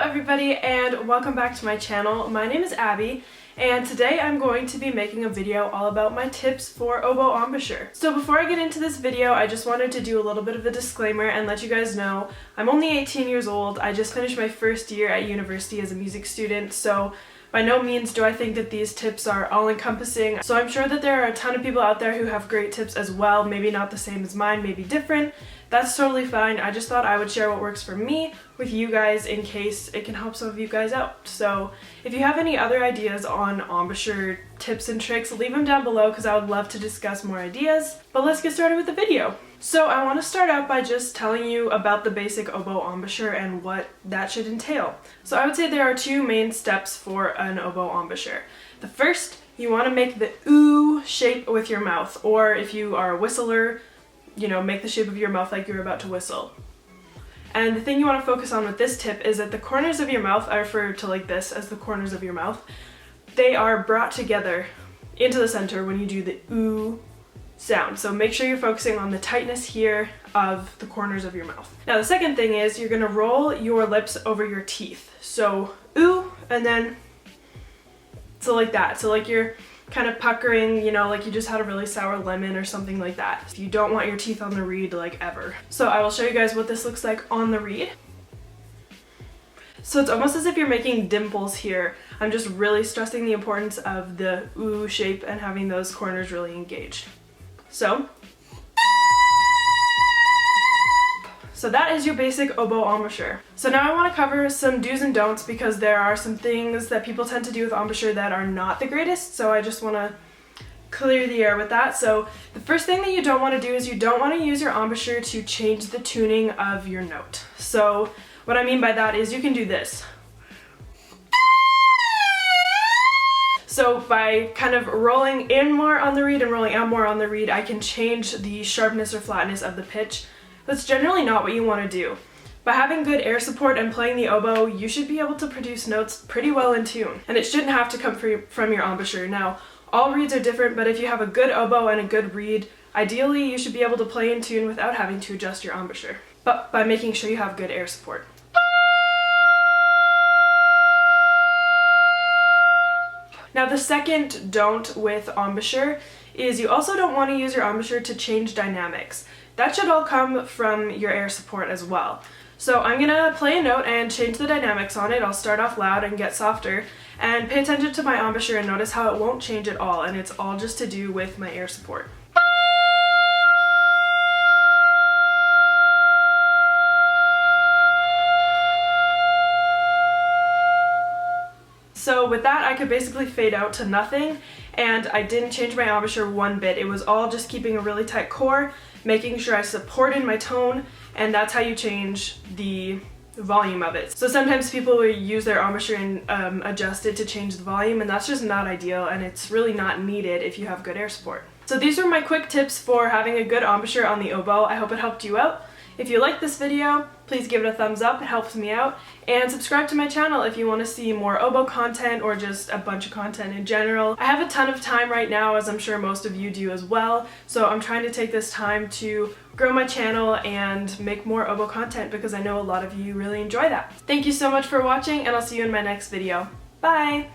everybody and welcome back to my channel. My name is Abby and today I'm going to be making a video all about my tips for oboe embouchure. So before I get into this video, I just wanted to do a little bit of a disclaimer and let you guys know I'm only 18 years old. I just finished my first year at university as a music student, so by no means do I think that these tips are all-encompassing. So I'm sure that there are a ton of people out there who have great tips as well, maybe not the same as mine, maybe different. That's totally fine. I just thought I would share what works for me with you guys in case it can help some of you guys out. So if you have any other ideas on embouchure tips and tricks, leave them down below because I would love to discuss more ideas. But let's get started with the video. So I want to start out by just telling you about the basic oboe embouchure and what that should entail. So I would say there are two main steps for an oboe embouchure. The first, you want to make the ooh shape with your mouth, or if you are a whistler, you know, make the shape of your mouth like you're about to whistle. And the thing you want to focus on with this tip is that the corners of your mouth, I refer to like this as the corners of your mouth, they are brought together into the center when you do the ooh sound. So make sure you're focusing on the tightness here of the corners of your mouth. Now the second thing is you're going to roll your lips over your teeth. So ooh, and then so like that. So like you're kind of puckering, you know, like you just had a really sour lemon or something like that. You don't want your teeth on the reed like ever. So I will show you guys what this looks like on the reed. So it's almost as if you're making dimples here. I'm just really stressing the importance of the ooh shape and having those corners really engaged. So that is your basic oboe embouchure. So now I want to cover some do's and don'ts because there are some things that people tend to do with embouchure that are not the greatest, so I just want to clear the air with that. So the first thing that you don't want to do is you don't want to use your embouchure to change the tuning of your note. So what I mean by that is you can do this. So by kind of rolling in more on the reed and rolling out more on the reed, I can change the sharpness or flatness of the pitch. That's generally not what you want to do. By having good air support and playing the oboe, you should be able to produce notes pretty well in tune. And it shouldn't have to come from your embouchure. Now, all reeds are different, but if you have a good oboe and a good reed, ideally you should be able to play in tune without having to adjust your embouchure, but by making sure you have good air support. Now the second don't with embouchure is you also don't want to use your embouchure to change dynamics. That should all come from your air support as well. So I'm gonna play a note and change the dynamics on it. I'll start off loud and get softer, and pay attention to my embouchure and notice how it won't change at all, and it's all just to do with my air support. So with that, I could basically fade out to nothing, and I didn't change my embouchure one bit. It was all just keeping a really tight core, making sure I supported my tone, and that's how you change the volume of it. So sometimes people will use their embouchure and adjust it to change the volume, and that's just not ideal, and it's really not needed if you have good air support. So these were my quick tips for having a good embouchure on the oboe. I hope it helped you out. If you liked this video, please give it a thumbs up, it helps me out, and subscribe to my channel if you want to see more oboe content or just a bunch of content in general. I have a ton of time right now, as I'm sure most of you do as well, so I'm trying to take this time to grow my channel and make more oboe content because I know a lot of you really enjoy that. Thank you so much for watching, and I'll see you in my next video. Bye!